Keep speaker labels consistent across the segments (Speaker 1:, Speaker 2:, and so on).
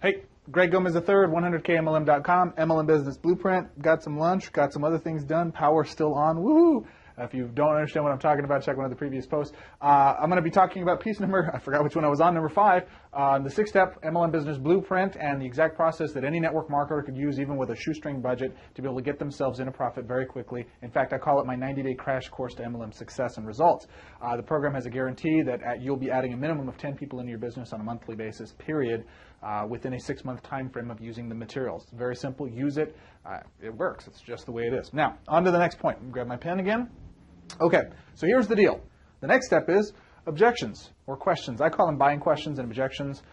Speaker 1: Hey, Greg Gomez III, 100KMLM.com, MLM Business Blueprint. Got some lunch, got some other things done. Power's still on. Woohoo! If you don't understand what I'm talking about, check one of the previous posts. I'm going to be talking about piece number, I forgot which one I was on, number 5, the 6-step MLM Business Blueprint and the exact process that any network marketer could use even with a shoestring budget to be able to get themselves in a profit very quickly. In fact, I call it my 90-day crash course to MLM success and results. The program has a guarantee that you'll be adding a minimum of 10 people into your business on a monthly basis, period, within a 6-month time frame of using the materials. It's very simple. Use it. It works. It's just the way it is. Now, on to the next point. Grab my pen again. Okay, so here's the deal. The next step is objections or questions. I call them buying questions and objections.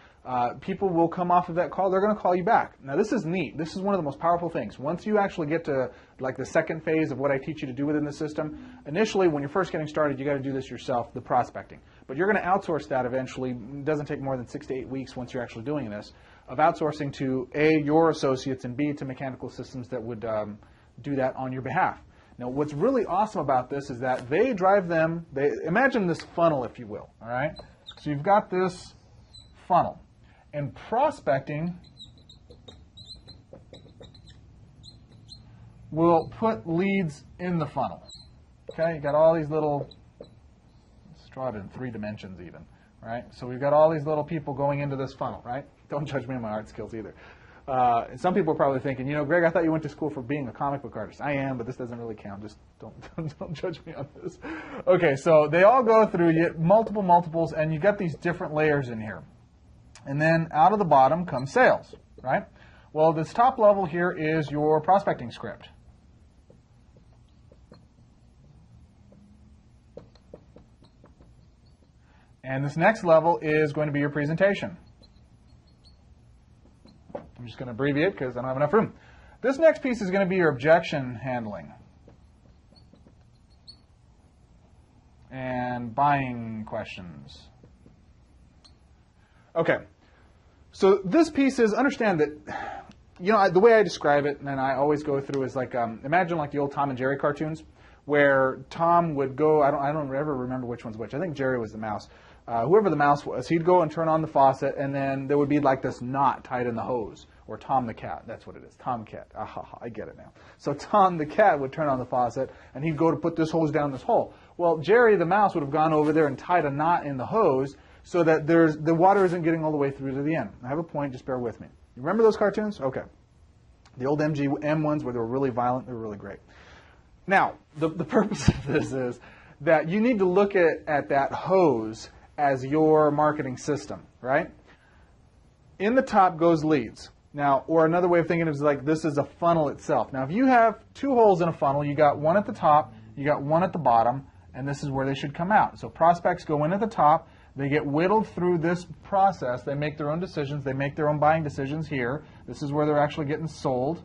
Speaker 1: People will come off of that call. They're going to call you back. Now, this is neat. This is one of the most powerful things. Once you actually get to like the second phase of what I teach you to do within the system, initially when you're first getting started, you got to do this yourself, the prospecting. But you're going to outsource that eventually. It doesn't take more than 6 to 8 weeks once you're actually doing this, of outsourcing to A, your associates, and B, to mechanical systems that would do that on your behalf. Now, what's really awesome about this is that they drive them, imagine this funnel, if you will, all right? So you've got this funnel, and prospecting will put leads in the funnel, okay? You got all these little, let's draw it in 3 dimensions even, right? So we've got all these little people going into this funnel, right? Don't judge me on my art skills either. And some people are probably thinking, you know, Greg, I thought you went to school for being a comic book artist. I am, but this doesn't really count. Just don't judge me on this. Okay, so they all go through multiples, and you got these different layers in here. And then out of the bottom comes sales, right? Well, this top level here is your prospecting script. And this next level is going to be your presentation. I'm just going to abbreviate because I don't have enough room. This next piece is going to be your objection handling and buying questions. Okay, so this piece is, understand that, you know, the way I describe it, and I always go through, is like, imagine like the old Tom and Jerry cartoons, where Tom would go, I don't ever remember which one's which. I think Jerry was the mouse. Whoever the mouse was, he'd go and turn on the faucet, and then there would be like this knot tied in the hose, or Tom the cat. That's what it is, Tom cat. I get it now. So Tom the cat would turn on the faucet, and he'd go to put this hose down this hole. Well, Jerry the mouse would have gone over there and tied a knot in the hose so that the water isn't getting all the way through to the end. I have a point, just bear with me. You remember those cartoons? Okay. The old MGM ones where they were really violent, they were really great. Now, the purpose of this is that you need to look at that hose as your marketing system, right? In the top goes leads. Now, or another way of thinking is like this is a funnel itself. Now, if you have 2 holes in a funnel, you got one at the top, you got one at the bottom, and this is where they should come out. So prospects go in at the top, they get whittled through this process, they make their own decisions, they make their own buying decisions here. This is where they're actually getting sold.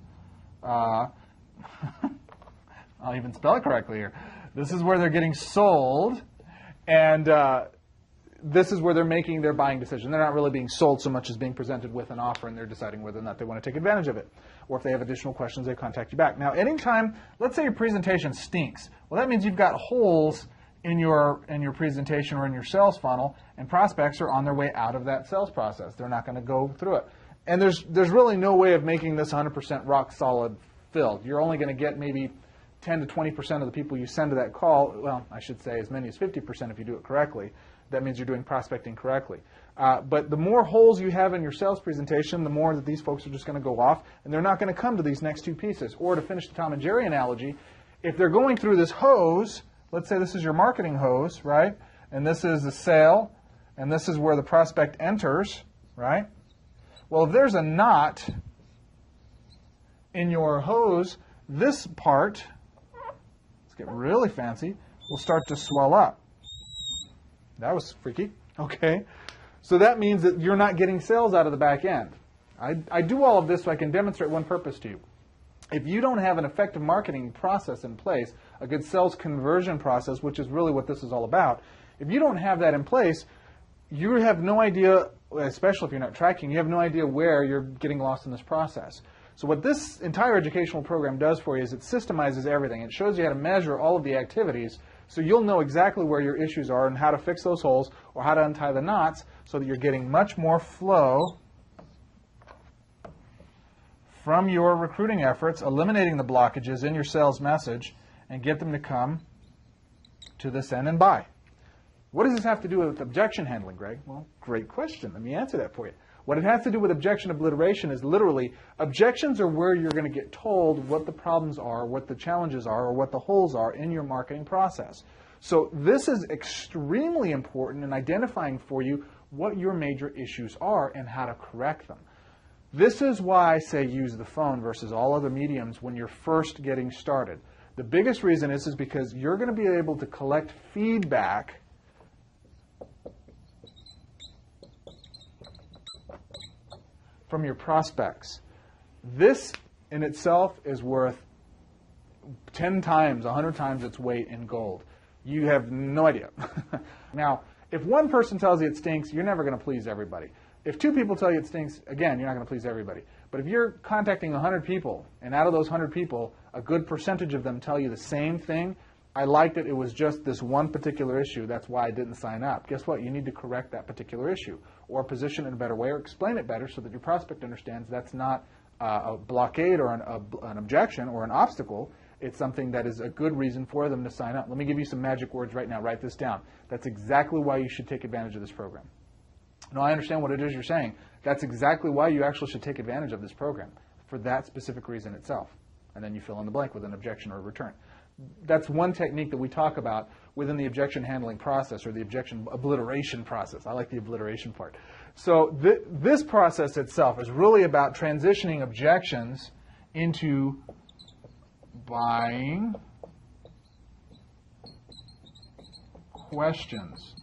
Speaker 1: I'll even spell it correctly here. This is where they're getting sold, and this is where they're making their buying decision. They're not really being sold so much as being presented with an offer, and they're deciding whether or not they want to take advantage of it. Or if they have additional questions, they contact you back. Now, anytime, let's say your presentation stinks. Well, that means you've got holes in your presentation or in your sales funnel, and prospects are on their way out of that sales process. They're not going to go through it. And there's really no way of making this 100% rock solid filled. You're only going to get maybe 10 to 20% of the people you send to that call. Well, I should say as many as 50% if you do it correctly. That means you're doing prospecting correctly. But the more holes you have in your sales presentation, the more that these folks are just going to go off, and they're not going to come to these next 2 pieces. Or to finish the Tom and Jerry analogy, if they're going through this hose, let's say this is your marketing hose, right? And this is the sale, and this is where the prospect enters, right? Well, if there's a knot in your hose, this part, let's get really fancy, will start to swell up. That was freaky. Okay. So that means that you're not getting sales out of the back end. I do all of this so I can demonstrate one purpose to you. If you don't have an effective marketing process in place, a good sales conversion process, which is really what this is all about, if you don't have that in place, you have no idea, especially if you're not tracking, you have no idea where you're getting lost in this process. So what this entire educational program does for you is it systemizes everything. It shows you how to measure all of the activities so you'll know exactly where your issues are and how to fix those holes or how to untie the knots so that you're getting much more flow from your recruiting efforts, eliminating the blockages in your sales message, and get them to come to this end and buy. What does this have to do with objection handling, Greg? Well, great question. Let me answer that for you. What it has to do with objection obliteration is literally, objections are where you're going to get told what the problems are, what the challenges are, or what the holes are in your marketing process. So this is extremely important in identifying for you what your major issues are and how to correct them. This is why I say use the phone versus all other mediums when you're first getting started. The biggest reason is because you're going to be able to collect feedback from your prospects. This in itself is worth 10 times, 100 times its weight in gold. You have no idea. Now, if one person tells you it stinks, you're never going to please everybody. If 2 people tell you it stinks, again, you're not going to please everybody. But if you're contacting 100 people, and out of those 100 people, a good percentage of them tell you the same thing, I liked it, it was just this one particular issue, that's why I didn't sign up. Guess what? You need to correct that particular issue, or position it in a better way, or explain it better so that your prospect understands that's not a blockade or an objection or an obstacle. It's something that is a good reason for them to sign up. Let me give you some magic words right now. Write this down. That's exactly why you should take advantage of this program. No, I understand what it is you're saying. That's exactly why you actually should take advantage of this program, for that specific reason itself. And then you fill in the blank with an objection or a return. That's one technique that we talk about within the objection handling process, or the objection obliteration process. I like the obliteration part. So this process itself is really about transitioning objections into buying questions.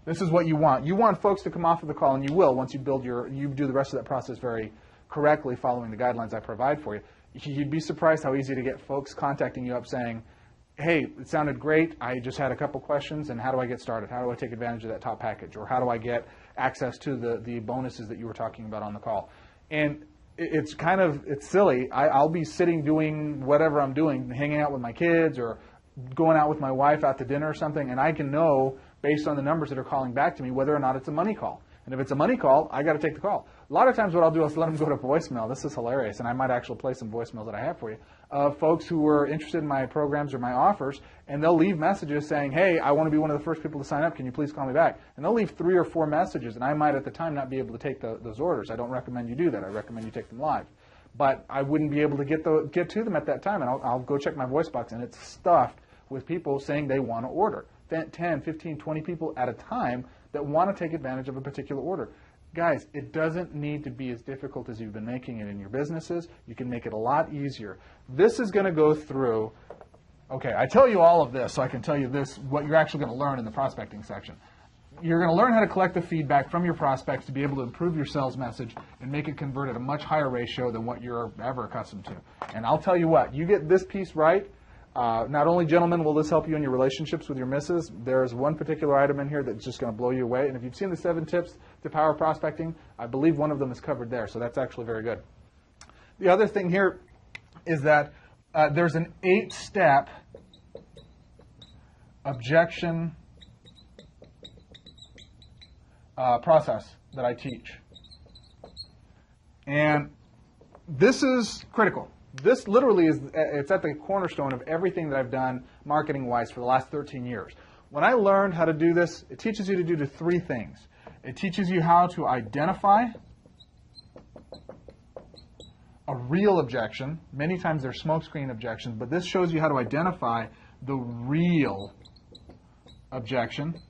Speaker 1: This is what you want. You want folks to come off of the call, and you will once you do the rest of that process very correctly, following the guidelines I provide for you. You'd be surprised how easy to get folks contacting you up saying, hey, it sounded great, I just had a couple questions, and how do I get started? How do I take advantage of that top package? Or how do I get access to the bonuses that you were talking about on the call? And it's silly. I'll be sitting doing whatever I'm doing, hanging out with my kids or going out with my wife out to dinner or something, and I can know based on the numbers that are calling back to me whether or not it's a money call. And if it's a money call, I got to take the call. A lot of times what I'll do is let them go to voicemail. This is hilarious, and I might actually play some voicemails that I have for you of folks who were interested in my programs or my offers, and they'll leave messages saying, hey, I want to be one of the first people to sign up. Can you please call me back? And they'll leave 3 or 4 messages, and I might at the time not be able to take those orders. I don't recommend you do that. I recommend you take them live. But I wouldn't be able to get to them at that time, and I'll go check my voice box, and it's stuffed with people saying they want to order. 10, 15, 20 people at a time that want to take advantage of a particular order. Guys, it doesn't need to be as difficult as you've been making it in your businesses. You can make it a lot easier. This is going to go through, okay, I tell you all of this so I can tell you this, what you're actually going to learn in the prospecting section. You're going to learn how to collect the feedback from your prospects to be able to improve your sales message and make it convert at a much higher ratio than what you're ever accustomed to. And I'll tell you what, you get this piece right, not only, gentlemen, will this help you in your relationships with your missus, there's one particular item in here that's just going to blow you away. And if you've seen the 7 tips to power prospecting, I believe one of them is covered there. So that's actually very good. The other thing here is that there's an 8-step objection process that I teach. And this is critical. This literally it's at the cornerstone of everything that I've done marketing-wise for the last 13 years. When I learned how to do this, it teaches you to do 3 things. It teaches you how to identify a real objection. Many times they're smokescreen objections, but this shows you how to identify the real objection.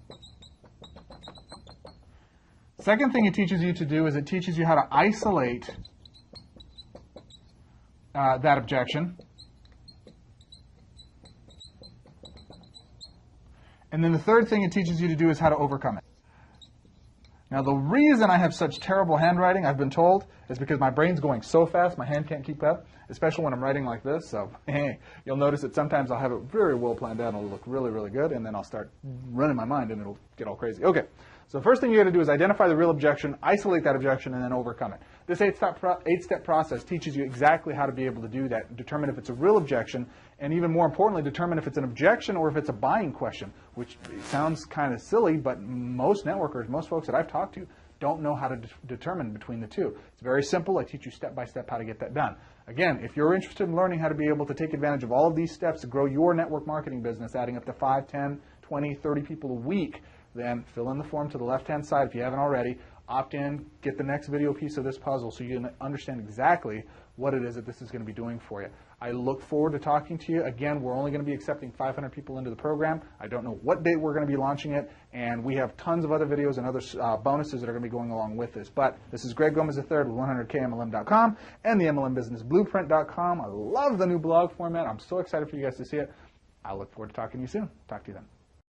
Speaker 1: Second thing it teaches you to do is it teaches you how to isolate that objection. And then the third thing it teaches you to do is how to overcome it. Now, the reason I have such terrible handwriting, I've been told, is because my brain's going so fast, my hand can't keep up, especially when I'm writing like this. So you'll notice that sometimes I'll have it very well planned out and it'll look really, really good, and then I'll start running my mind and it'll get all crazy. Okay, so the first thing you got to do is identify the real objection, isolate that objection, and then overcome it. This 8-step process teaches you exactly how to be able to do that, determine if it's a real objection, and even more importantly, determine if it's an objection or if it's a buying question, which sounds kind of silly, but most networkers, most folks that I've talked to, don't know how to determine between the two. It's very simple. I teach you step by step how to get that done. Again, if you're interested in learning how to be able to take advantage of all of these steps to grow your network marketing business, adding up to 5, 10, 20, 30 people a week, then fill in the form to the left-hand side if you haven't already. Opt in, get the next video piece of this puzzle so you can understand exactly what it is that this is going to be doing for you. I look forward to talking to you. Again, we're only going to be accepting 500 people into the program. I don't know what date we're going to be launching it, and we have tons of other videos and other bonuses that are going to be going along with this. But this is Greg Gomez III with 100KMLM.com and the MLM Business Blueprint.com. I love the new blog format. I'm so excited for you guys to see it. I look forward to talking to you soon. Talk to you then.